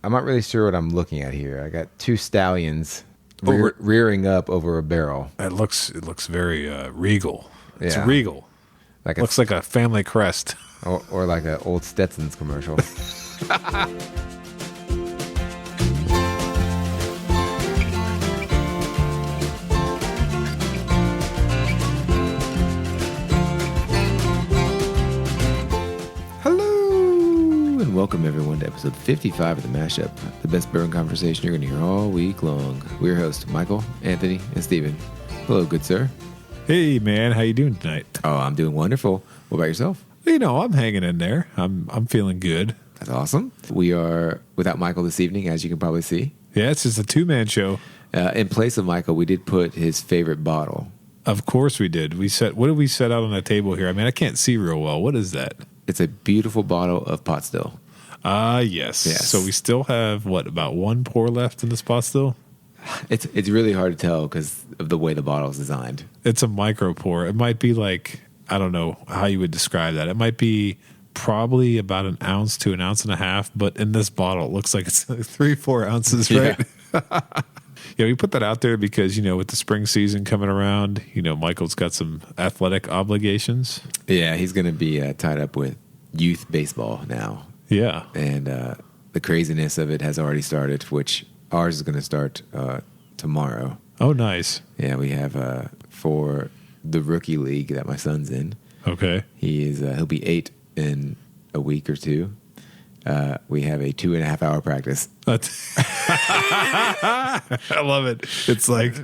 I'm not really sure what I'm looking at here. I got two stallions rearing up over a barrel. It looks very regal. It's Yeah. regal. Like Looks like a family crest. or like an old Stetson's commercial. Hello, and welcome everyone to episode 55 of The Mashup, the best bourbon conversation you're going to hear all week long. We're your hosts, Michael, Anthony, and Steven. Hello, good sir. Hey man, how you doing tonight? Oh, I'm doing wonderful. What about yourself? You know, I'm hanging in there. I'm feeling good. That's awesome. We are without Michael this evening, as you can probably see. Yeah, it's just a two-man show. In place of Michael, we did put his favorite bottle. Of course we did. What did we set out on the table here? I mean, I can't see real well. What is that? It's a beautiful bottle of pot still. Yes. So we still have, about one pour left in this pot still? It's really hard to tell because of the way the bottle is designed. It's a micro pour. It might be like, I don't know how you would describe that. It might be probably about an ounce to an ounce and a half, but in this bottle, it looks like it's 3-4 ounces, right? Yeah, we put that out there because, with the spring season coming around, Michael's got some athletic obligations. Yeah, he's going to be tied up with youth baseball now. Yeah. And the craziness of it has already started, which ours is going to start tomorrow. Oh, nice. Yeah, we have for the rookie league that my son's in. Okay. He'll be 8 in a week or two. We have a 2.5-hour practice. I love it. It's like,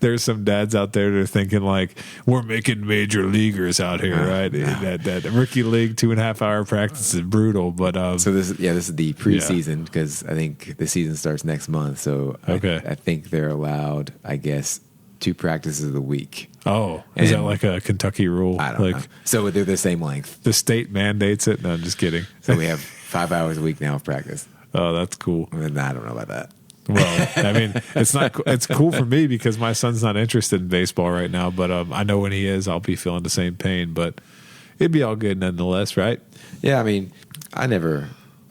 there's some dads out there that are thinking like, we're making major leaguers out here, right? That rookie league 2.5-hour practice is brutal. But so this is the preseason because I think the season starts next month. So I think they're allowed, I guess, 2 practices a week. Oh, is that like a Kentucky rule? I don't know. So they're the same length. The state mandates it? No, I'm just kidding. So we have 5 hours a week now of practice. Oh, that's cool. I don't know about that. Well, I mean, it's cool for me because my son's not interested in baseball right now, but I know when he is, I'll be feeling the same pain, but it'd be all good nonetheless, right? Yeah,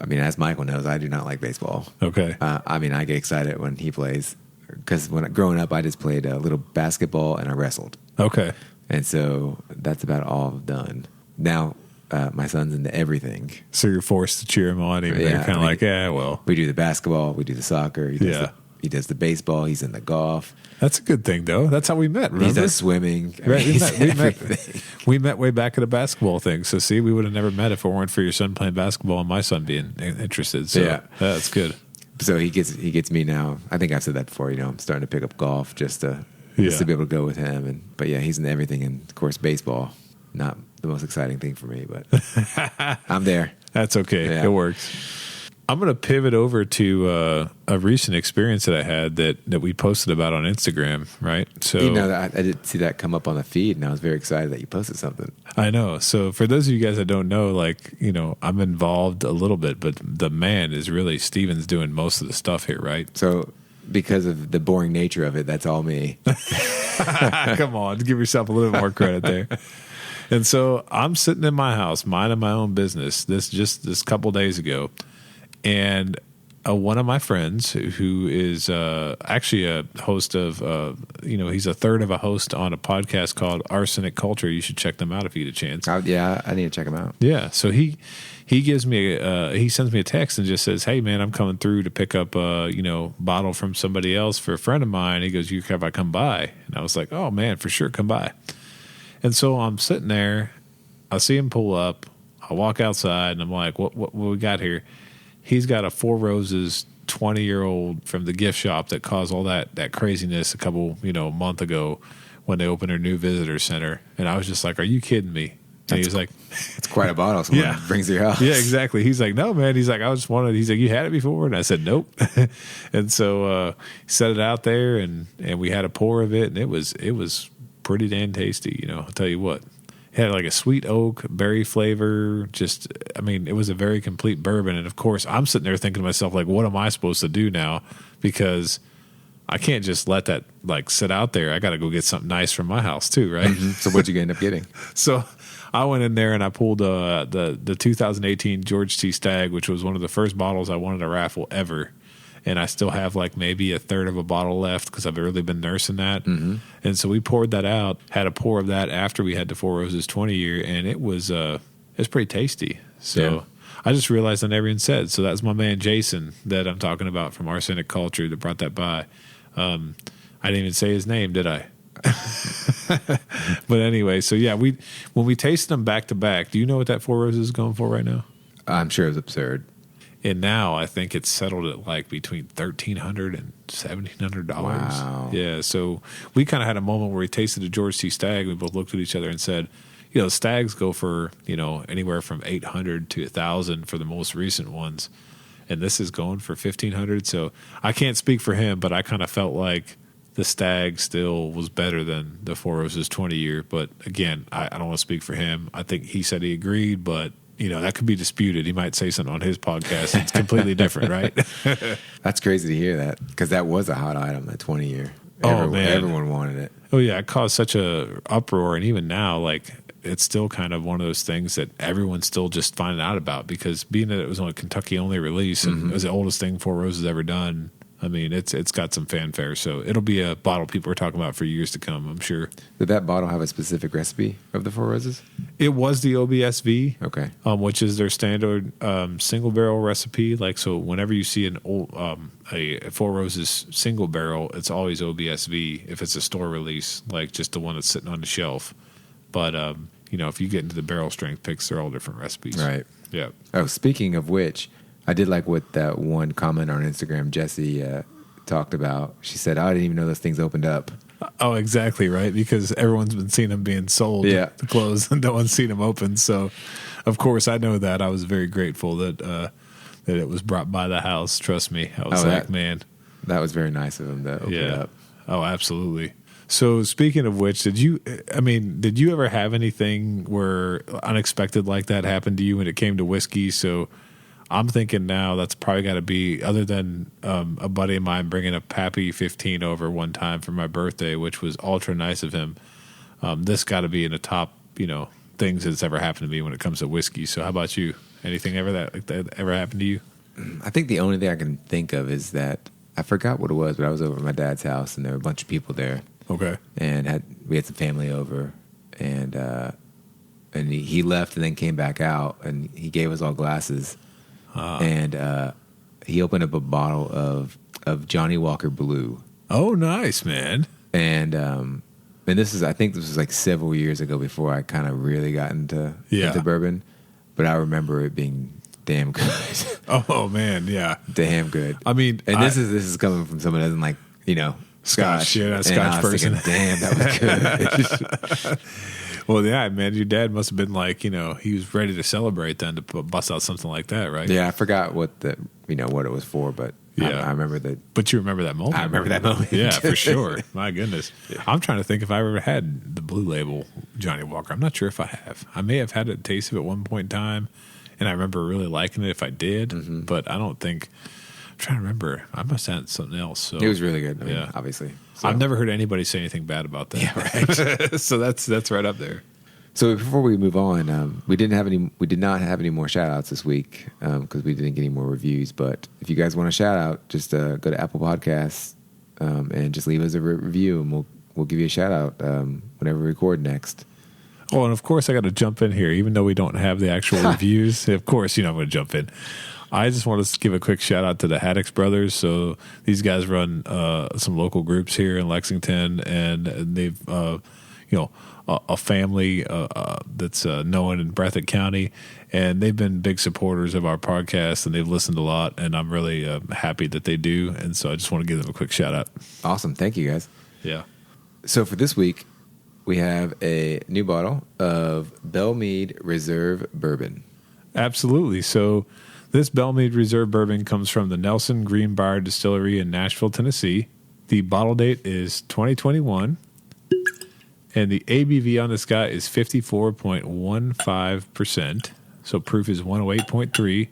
as Michael knows, I do not like baseball. Okay. I get excited when he plays because growing up, I just played a little basketball and I wrestled. Okay. And so that's about all I've done. Now, my son's into everything. So you're forced to cheer him on, even though you're kind of like, well. We do the basketball, we do the soccer, he does the baseball, he's in the golf. That's a good thing, though. That's how we met, remember? He does swimming. We met way back at a basketball thing. So, see, we would have never met if it weren't for your son playing basketball and my son being interested. So, that's good. So he gets me now. I think I've said that before. I'm starting to pick up golf just to be able to go with him. But he's in everything. And of course, baseball, not the most exciting thing for me, but I'm there. That's okay. Yeah. It works. I'm going to pivot over to a recent experience that I had that we posted about on Instagram, right? So I did see that come up on the feed, and I was very excited that you posted something. I know. So for those of you guys that don't know, I'm involved a little bit, but the man is really Steven's doing most of the stuff here, right? So because of the boring nature of it, that's all me. Come on, give yourself a little more credit there. And so I'm sitting in my house, minding my own business. This couple days ago. And one of my friends who is actually a host of, he's a third of a host on a podcast called Arsenic Culture. You should check them out if you get a chance. I need to check them out. Yeah. So he gives me he sends me a text and just says, "Hey man, I'm coming through to pick up bottle from somebody else for a friend of mine." He goes, "You care if I come by?" And I was like, "Oh man, for sure, come by." And so I'm sitting there. I see him pull up. I walk outside and I'm like, "What we got here?" He's got a Four Roses 20-year-old from the gift shop that caused all that craziness a couple, month ago when they opened their new visitor center. And I was just like, "Are you kidding me?" And he was like, "It's quite a bottle. Someone brings to your house." Yeah, exactly. He's like, "No, man." He's like, He's like, "You had it before?" And I said, "Nope." And so set it out there and we had a pour of it, and it was pretty damn tasty. I'll tell you what. It had like a sweet oak, berry flavor. It was a very complete bourbon. And of course, I'm sitting there thinking to myself, like, what am I supposed to do now? Because I can't just let that like sit out there. I got to go get something nice from my house too, right? Mm-hmm. So what'd you end up getting? So I went in there and I pulled the 2018 George T. Stagg, which was one of the first bottles I wanted to raffle ever. And I still have like maybe a third of a bottle left because I've really been nursing that. Mm-hmm. And so we poured that out, had a pour of that after we had the Four Roses 20 year, and it was pretty tasty. So I just realized I never even said. So that's my man Jason that I'm talking about from Arsenic Culture that brought that by. I didn't even say his name, did I? But anyway, so yeah, when we tasted them back to back, do you know what that Four Roses is going for right now? I'm sure it was absurd. And now I think it's settled at like between $1,300 and $1,700. Wow. Yeah. So we kind of had a moment where we tasted a George T. Stagg. We both looked at each other and said, Stags go for, anywhere from $800 to $1,000 for the most recent ones. And this is going for $1,500. So I can't speak for him, but I kind of felt like the Stag still was better than the Four Roses 20 year. But again, I don't want to speak for him. I think he said he agreed, but that could be disputed. He might say something on his podcast. It's completely different, right? That's crazy to hear that because that was a hot item, that 20 year. Man. Everyone wanted it. Oh, yeah. It caused such a uproar. And even now, like, it's still kind of one of those things that everyone's still just finding out about because being that it was on a Kentucky-only release and it was the oldest thing Four Roses ever done, I mean, it's got some fanfare. So it'll be a bottle people are talking about for years to come, I'm sure. Did that bottle have a specific recipe of the Four Roses? It was the OBSV, okay, which is their standard single barrel recipe. Like, so whenever you see an old a Four Roses single barrel, it's always OBSV if it's a store release, like just the one that's sitting on the shelf. But if you get into the barrel strength picks, they're all different recipes. Right. Yeah. Oh, speaking of which, I did like what that one comment on Instagram Jessie talked about. She said, I didn't even know those things opened up. Oh, exactly, right? Because everyone's been seeing them being sold to close and no one's seen them open. So, of course, I know that. I was very grateful that it was brought by the house. Trust me. I was man. That was very nice of him to open it up. Oh, absolutely. So, speaking of which, did you ever have anything where unexpected like that happened to you when it came to whiskey? So, I'm thinking now that's probably got to be, other than a buddy of mine bringing a Pappy 15 over one time for my birthday, which was ultra nice of him. This got to be in the top, things that's ever happened to me when it comes to whiskey. So how about you? Anything ever that ever happened to you? I think the only thing I can think of is that I forgot what it was, but I was over at my dad's house and there were a bunch of people there. Okay. And we had some family over, and he left and then came back out, and he gave us all glasses. And he opened up a bottle of Johnny Walker Blue. Oh, nice, man! And I think this was like several years ago before I kind of really got into bourbon. But I remember it being damn good. Oh man, yeah, damn good. I mean, and this is coming from someone that doesn't like Scotch. Yeah, Scotch person. Thinking, damn, that was good. Well, yeah, man, your dad must have been like, he was ready to celebrate then to bust out something like that, right? Yeah, I forgot what what it was for, but yeah, I remember that. But you remember that moment? I remember that moment. Yeah, for sure. My goodness. Yeah. I'm trying to think if I ever had the Blue Label Johnny Walker. I'm not sure if I have. I may have had a taste of it at one point in time, and I remember really liking it if I did, but I don't think. I'm trying to remember. I must have had something else. So. It was really good. I mean, obviously. So. I've never heard anybody say anything bad about that. Yeah, right. So that's right up there. So before we move on, we did not have any more shout outs this week because we didn't get any more reviews. But if you guys want a shout out, just go to Apple Podcasts and just leave us a review, and we'll give you a shout out whenever we record next. Oh, and of course I got to jump in here, even though we don't have the actual reviews. Of course, I'm going to jump in. I just want to give a quick shout out to the Haddix brothers. So these guys run some local groups here in Lexington, and they've a family that's known in Breathitt County, and they've been big supporters of our podcast, and they've listened a lot, and I'm really happy that they do, and so I just want to give them a quick shout out. Awesome. Thank you, guys. Yeah. So for this week, we have a new bottle of Belle Meade Reserve Bourbon. Absolutely. So this Belle Meade Reserve Bourbon comes from the Nelson Green Brier Distillery in Nashville, Tennessee. The bottle date is 2021. And the ABV on this guy is 54.15%. So proof is 108.3.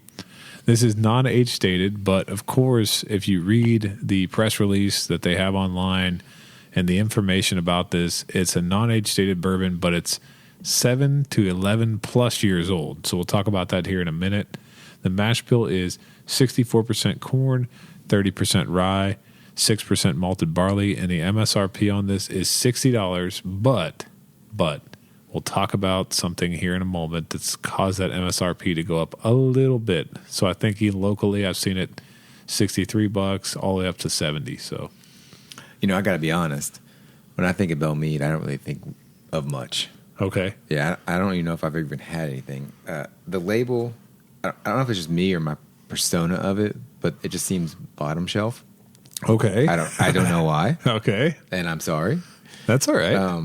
This is non-age stated, but of course, if you read the press release that they have online and the information about this, it's a non-age stated bourbon, but it's 7 to 11 plus years old. So we'll talk about that here in a minute. The mash bill is 64% corn, 30% rye, 6% malted barley, and the MSRP on this is $60. But we'll talk about something here in a moment that's caused that MSRP to go up a little bit. So I think even locally, I've seen it $63 all the way up to $70. So, I got to be honest. When I think of Belle Meade, I don't really think of much. okay, Yeah, I don't even know if I've even had anything. The label, I don't know if it's just me or my persona of it, but it just seems bottom shelf. okay, I don't know why, okay. and I'm sorry. That's all right.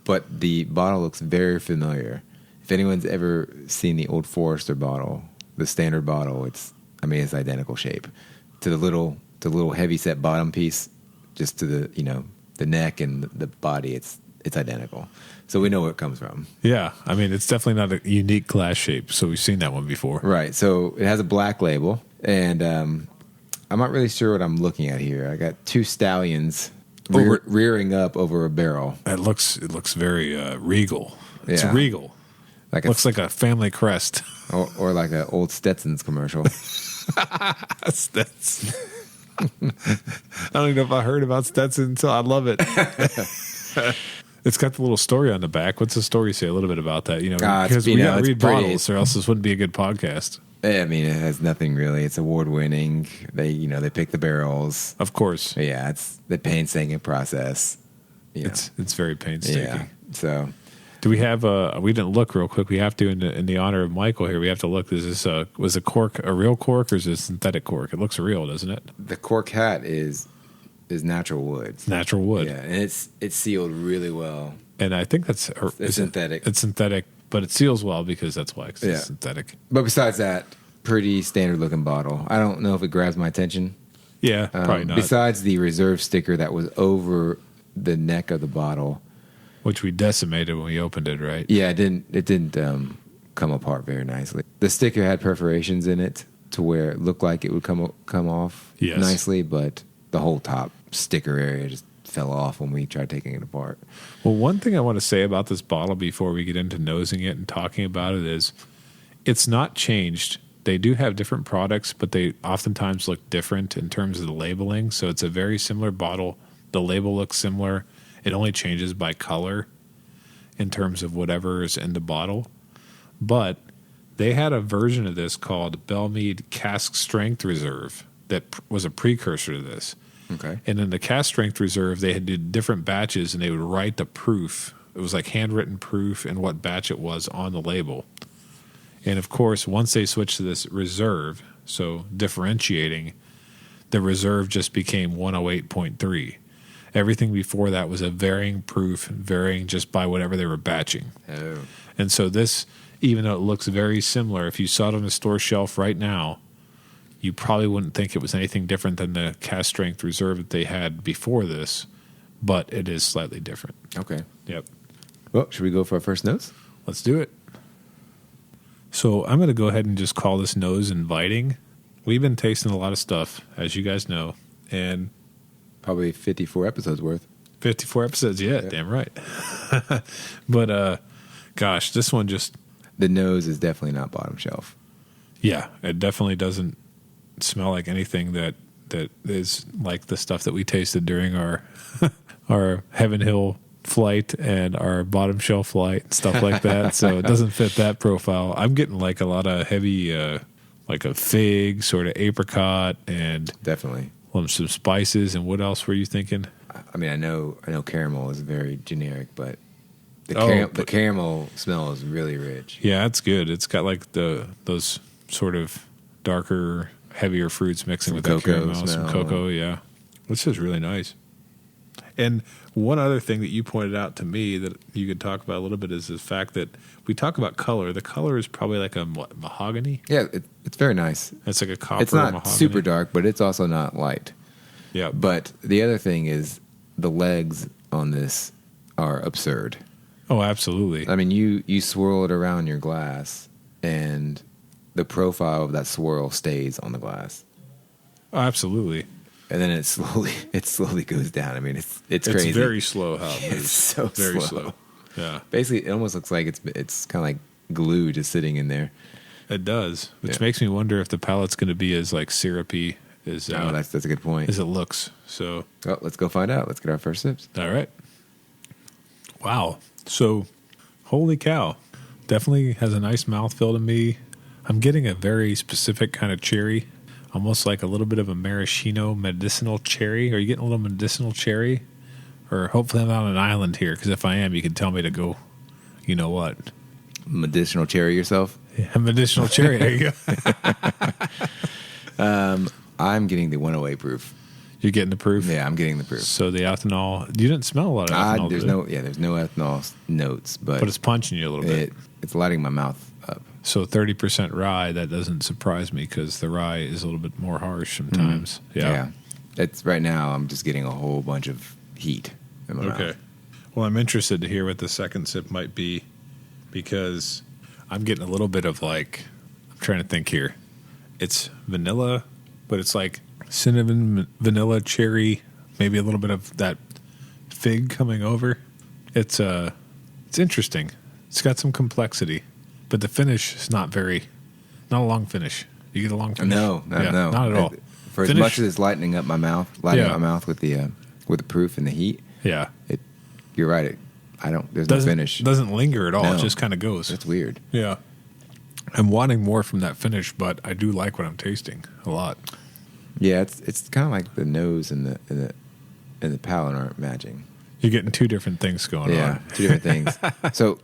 But the bottle looks very familiar. If anyone's ever seen the Old Forester bottle, the standard bottle, it's identical shape to the little heavy set bottom piece, just to the neck and the body. It's identical, so we know where it comes from. Yeah, it's definitely not a unique glass shape, so we've seen that one before. Right. So it has a black label, and I'm not really sure what I'm looking at here. I got two stallions rearing up over a barrel. It looks very regal. It's Yeah. regal. Like Looks like a family crest. or like an old Stetson's commercial. Stetson. I don't even know if I heard about Stetson, so I love it. It's got the little story on the back. What's the story say? A little bit about that, because we got to read bottles, or else this wouldn't be a good podcast. It has nothing really. It's award winning. They pick the barrels. Of course, Yeah, it's the painstaking process. it's very painstaking. Yeah. So Do we have we didn't look real quick. We have to in the honor of Michael here. We have to look. Is this was a cork a real cork or is it a synthetic cork? It looks real, doesn't it? the cork hat is natural wood. It's natural wood. Yeah, and it's sealed really well. And I think that's It's synthetic. It's synthetic, but it seals well because that's why it's Yeah. synthetic. But besides that, pretty standard looking bottle. I don't know if it grabs my attention. Yeah, probably not. Besides the reserve sticker that was over the neck of the bottle, Which we decimated when we opened it, right? yeah, it didn't come apart very nicely. The sticker had perforations in it to where it looked like it would come off Yes. nicely, but the whole top sticker area just fell off when we tried taking it apart. Well, one thing I want to say about this bottle before we get into nosing it and talking about it is it's not changed. They do have different products, but they oftentimes look different in terms of the labeling. So it's a very similar bottle. The label looks similar. It only changes by color in terms of whatever is in the bottle. But they had a version of this called Belle Meade Cask Strength Reserve that was a precursor to this. Okay. And in the Cask Strength Reserve, they had did different batches, and they would write the proof. It was like handwritten proof and what batch it was on the label. And of course, once they switched to this reserve, so differentiating, the reserve just became 108.3. Everything before that was a varying proof, varying just by whatever they were batching. Oh. And so this, even though it looks very similar, if you saw it on the store shelf right now, you probably wouldn't think it was anything different than the Cask Strength Reserve that they had before this, but it is slightly different. Okay. Yep. Well, should we go for our first notes? Let's do it. So I'm going to go ahead and just call this nose inviting. We've been tasting a lot of stuff, as you guys know, and Probably 54 episodes worth. 54 episodes, yeah. Damn right. But, gosh, this one just... The nose is definitely not bottom shelf. Yeah, it definitely doesn't smell like anything that is like the stuff that we tasted during our our Heaven Hill flight and our bottom shelf flight and stuff like that. So it doesn't fit that profile. I'm getting like a lot of heavy, like a fig, sort of apricot, and Definitely. some spices. And what else were you thinking? I know caramel is very generic, but Oh, the caramel smell is really rich. Yeah, it's good. It's got like those sort of darker, heavier fruits mixing with that cocoa caramel, some smell. cocoa. Yeah, which is really nice. And one other thing that you pointed out to me that you could talk about a little bit is the fact that we talk about color. The color is probably like a mahogany. Yeah, it's very nice. It's like a copper. It's not mahogany. super dark, but it's also not light. Yeah, But the other thing is the legs on this are absurd. oh, absolutely. I mean, you swirl it around your glass, and the profile of that swirl stays on the glass. Oh, absolutely. And then it slowly goes down. I mean, it's crazy. It's very slow how it moves. It's so very slow. Yeah. Basically, it almost looks like it's kind of like glue just sitting in there. It does, which makes me wonder if the palate's going to be as like syrupy as that's a good point. as it looks. So, let's go find out. Let's get our first sips. All right. Wow. So, holy cow. Definitely has a nice mouthfeel to me. I'm getting a very specific kind of cherry, almost like a little bit of a maraschino medicinal cherry. Are you getting a little medicinal cherry? Or hopefully I'm not on an island here, because if I am, you can tell me to go, you know what? Medicinal cherry yourself? Yeah, medicinal cherry. There you go. I'm getting the 108 proof. You're getting the proof? Yeah, I'm getting the proof. So the ethanol, you didn't smell a lot of ethanol. There's no ethanol notes, but it's punching you a little bit. It's lighting my mouth up. So 30% rye, that doesn't surprise me because the rye is a little bit more harsh sometimes. Mm-hmm. Yeah. It's right now I'm just getting a whole bunch of heat in my mouth. Well, I'm interested to hear what the second sip might be because I'm getting a little bit of like, I'm trying to think here. It's vanilla, but it's like cinnamon, vanilla, cherry, maybe a little bit of that fig coming over. It's interesting. It's got some complexity, but the finish is not a long finish. You get a long finish? No, not at all. For as much as it's lightening up my mouth, my mouth with the proof and the heat. Yeah, you're right. There's no finish. It doesn't linger at all. No. It just kind of goes. That's weird. Yeah, I'm wanting more from that finish, but I do like what I'm tasting a lot. Yeah, it's kind of like the nose and the palate aren't matching. You're getting two different things going on. Yeah, two different things. So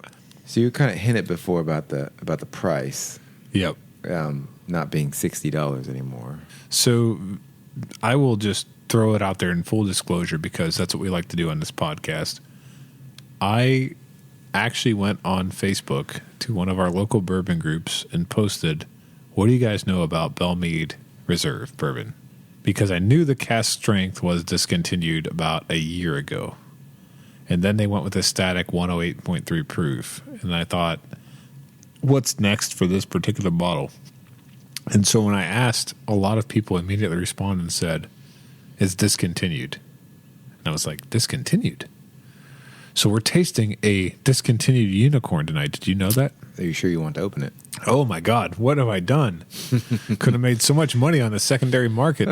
you kind of hinted before about the price. Yep. Not being $60 anymore. So I will just throw it out there in full disclosure because that's what we like to do on this podcast. I actually went on Facebook to one of our local bourbon groups and posted, "What do you guys know about Belle Meade Reserve Bourbon?" Because I knew the cask strength was discontinued about a year ago. And then they went with a static 108.3 proof. And I thought, what's next for this particular bottle? And so when I asked, a lot of people immediately responded and said, it's discontinued. And I was like, discontinued? So we're tasting a discontinued unicorn tonight. Did you know that? Are you sure you want to open it? Oh my God, what have I done? Could have made so much money on the secondary market.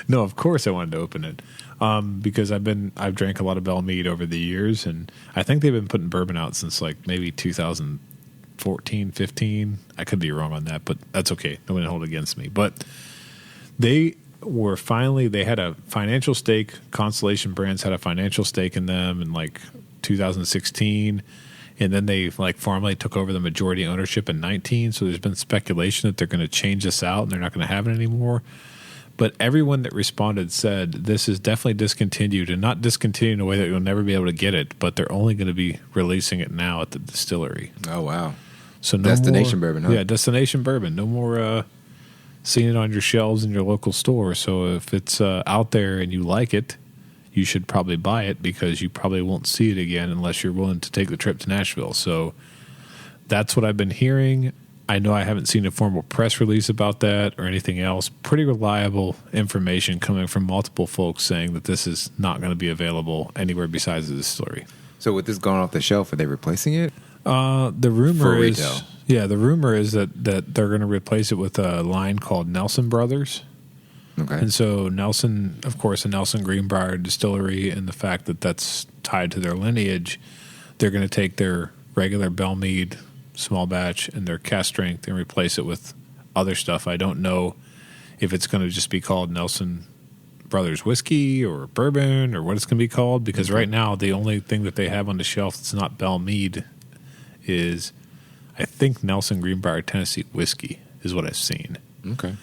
No, of course I wanted to open it. Because I've drank a lot of Belle Meade over the years, and I think they've been putting bourbon out since like maybe 2014, 15. I could be wrong on that, but that's okay. No one hold it against me. But they had a financial stake. Constellation Brands had a financial stake in them in like 2016. And then they like formally took over the majority ownership in 19. So there's been speculation that they're going to change this out and they're not going to have it anymore. But everyone that responded said this is definitely discontinued, and not discontinued in a way that you'll never be able to get it, but they're only going to be releasing it now at the distillery. Oh, wow. So no Destination more, bourbon, huh? Yeah, destination bourbon. No more seeing it on your shelves in your local store. So if it's out there and you like it, you should probably buy it because you probably won't see it again unless you're willing to take the trip to Nashville. So that's what I've been hearing. I know I haven't seen a formal press release about that or anything else. Pretty reliable information coming from multiple folks saying that this is not going to be available anywhere besides the distillery. So with this gone off the shelf, are they replacing it? The rumor is, retail. Yeah, the rumor is that they're going to replace it with a line called Nelson Brothers. Okay. And so Nelson, of course, the Nelson Green Brier Distillery, and the fact that that's tied to their lineage, they're going to take their regular Belle Meade small batch and their cask strength and replace it with other stuff. I don't know if it's going to just be called Nelson Brothers Whiskey or Bourbon or what it's going to be called, because right now the only thing that they have on the shelf that's not Belle Meade is, I think, Nelson Green Brier Tennessee Whiskey is what I've seen. Okay.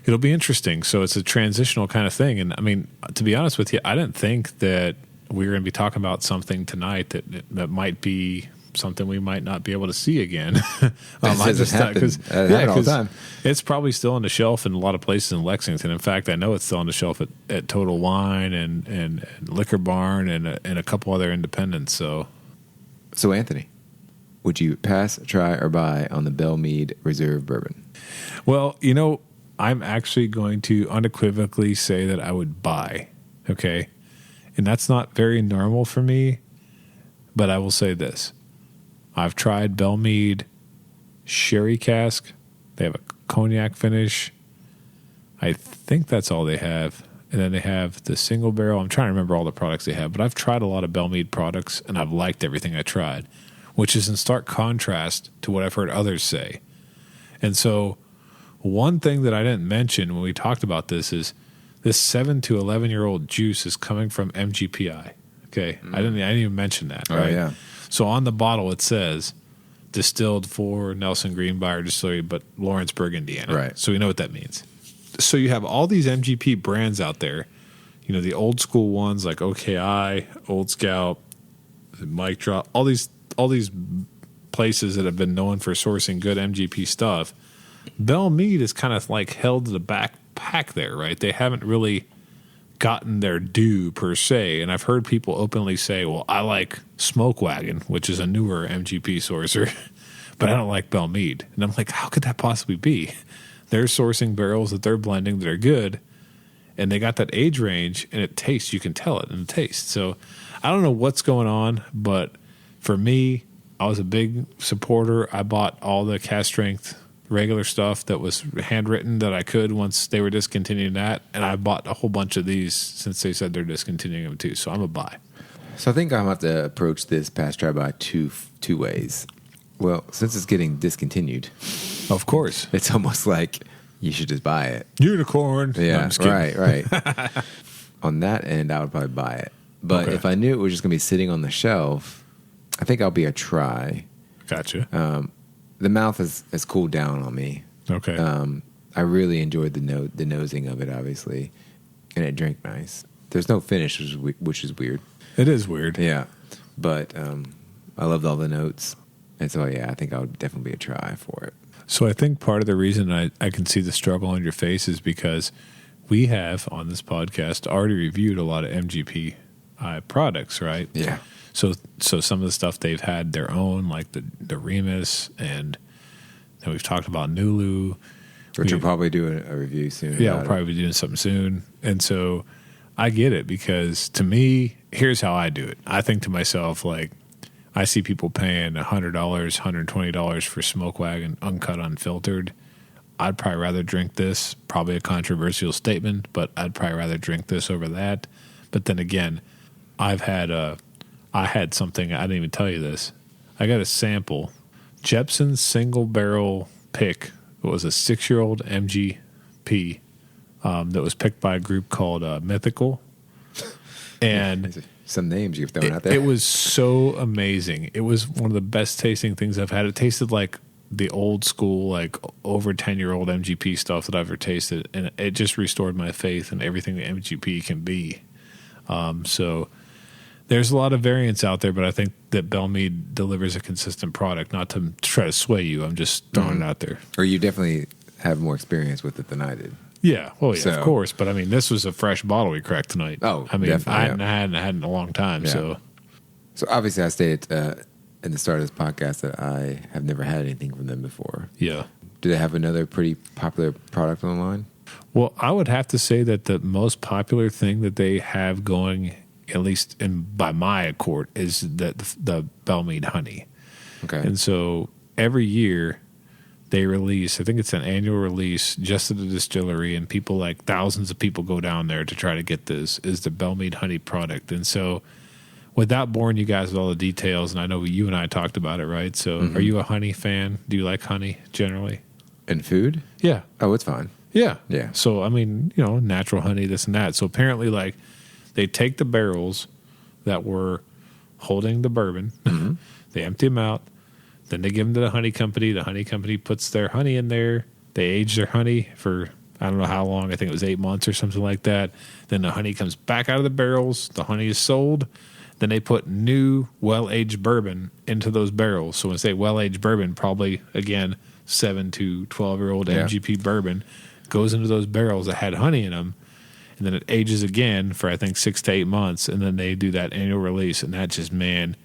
It'll be interesting. So it's a transitional kind of thing. And I mean, to be honest with you, I didn't think that we were going to be talking about something tonight that might be something we might not be able to see again. It happens all the time. It's probably still on the shelf in a lot of places in Lexington. In fact, I know it's still on the shelf at Total Wine and Liquor Barn and a couple other independents. So Anthony, would you pass, try, or buy on the Belle Meade Reserve Bourbon? Well, I'm actually going to unequivocally say that I would buy. Okay. And that's not very normal for me, but I will say this. I've tried Belle Meade Sherry Cask. They have a cognac finish. I think that's all they have. And then they have the single barrel. I'm trying to remember all the products they have, but I've tried a lot of Belle Meade products, and I've liked everything I tried, which is in stark contrast to what I've heard others say. And so one thing that I didn't mention when we talked about this is this 7 to 11-year-old juice is coming from MGPI. Okay. I didn't even mention that. Right? Oh, yeah. So on the bottle it says distilled for Nelson Green Brier Distillery, but Lawrenceburg, Indiana. Right. So we know what that means. So you have all these MGP brands out there, the old school ones like OKI, Old Scout, Mic Drop, all these places that have been known for sourcing good MGP stuff. Belle Meade is kind of like held to the back pack there, right? They haven't really gotten their due per se. And I've heard people openly say, well, I like Smoke Wagon, which is a newer MGP sourcer, but I don't like Belle Meade. And I'm like, how could that possibly be? They're sourcing barrels that they're blending that are good, and they got that age range, and it tastes. You can tell it in the taste. So I don't know what's going on, but for me, I was a big supporter. I bought all the cast strength regular stuff that was handwritten that I could once they were discontinuing that, and I bought a whole bunch of these since they said they're discontinuing them too. So I'm a buy. So I think I'm going to have to approach this pass try by two ways. Well, since it's getting discontinued, of course, it's almost like you should just buy it. Unicorn. Yeah, no, right. On that end, I would probably buy it. But if I knew it was just going to be sitting on the shelf, I think I'll be a try. Gotcha. The mouth has cooled down on me. Okay. I really enjoyed the nosing of it, obviously, and it drank nice. There's no finish, which is weird. It is weird. Yeah, but I loved all the notes. And so, I think I would definitely be a try for it. So I think part of the reason I can see the struggle on your face is because we have, on this podcast, already reviewed a lot of MGP products, right? Yeah. So some of the stuff they've had their own, like the Remus, and then we've talked about Nulu. Which we'll probably do a review soon. Yeah, we'll probably be doing something soon. And so I get it, because to me, here's how I do it. I think to myself, like, I see people paying $100, $120 for Smoke Wagon, uncut, unfiltered. I'd probably rather drink this. Probably a controversial statement, but I'd probably rather drink this over that. But then again, I had something, I didn't even tell you this. I got a sample. Jepson's single barrel pick. It was a 6-year-old MGP that was picked by a group called Mythical. And some names you've thrown out there. It was so amazing. It was one of the best tasting things I've had. It tasted like the old school, like over 10-year-old MGP stuff that I've ever tasted. And it just restored my faith in everything that MGP can be. So there's a lot of variants out there, but I think that Belle Meade delivers a consistent product. Not to try to sway you. I'm just throwing it out there. Or you definitely have more experience with it than I did. Yeah, well, yeah, of course. But I mean, this was a fresh bottle we cracked tonight. Oh, I mean, definitely, I hadn't had in a long time. Yeah. So obviously, I stated in the start of this podcast that I have never had anything from them before. Yeah. Do they have another pretty popular product on the line? Well, I would have to say that the most popular thing that they have going, at least by my accord, is the Belle Meade Honey. Okay. And so every year they release, I think it's an annual release just at the distillery, and people, like thousands of people, go down there to try to get this, is the Belle Meade Honey product. And so without boring you guys with all the details, and I know you and I talked about it, right? So Are you a honey fan? Do you like honey generally? In food? Yeah. Oh, it's fine. Yeah. Yeah. So, I mean, natural honey, this and that. So apparently, like, they take the barrels that were holding the bourbon, they empty them out, then they give them to the honey company. The honey company puts their honey in there. They age their honey for, I don't know how long. I think it was 8 months or something like that. Then the honey comes back out of the barrels. The honey is sold. Then they put new well-aged bourbon into those barrels. So when I say well-aged bourbon, probably, again, 7 to 12-year-old MGP bourbon goes into those barrels that had honey in them. And then it ages again for, I think, 6 to 8 months. And then they do that annual release. And that just, man,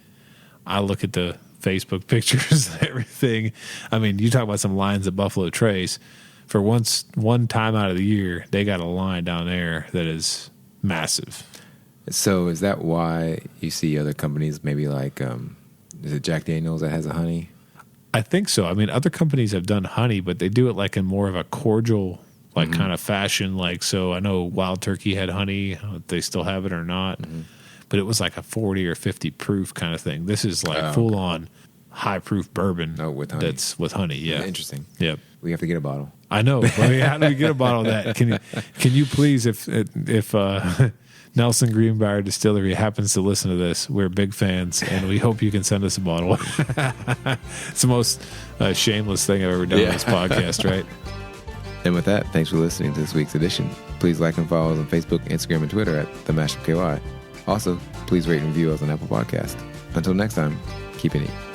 I look at the Facebook pictures and everything. I mean, you talk about some lines at Buffalo Trace. For one time out of the year, they got a line down there that is massive. So is that why you see other companies maybe like, is it Jack Daniels that has a honey? I think so. I mean, other companies have done honey, but they do it like in more of a cordial, like kind of fashion. Like, so I know Wild Turkey had honey. They still have it or not. But it was like a 40 or 50 proof kind of thing. This is like full on high proof bourbon. Oh, with honey. That's with honey. Yeah. Interesting. Yep. We have to get a bottle. I know. I mean, how do we get a bottle of that? Can you please, if Nelson Green Brier Distillery happens to listen to this, we're big fans, and we hope you can send us a bottle. It's the most shameless thing I've ever done on this podcast, right? And with that, thanks for listening to this week's edition. Please like and follow us on Facebook, Instagram, and Twitter at The Mashup KY. Also, please rate and review us on Apple Podcast. Until next time, keep it neat.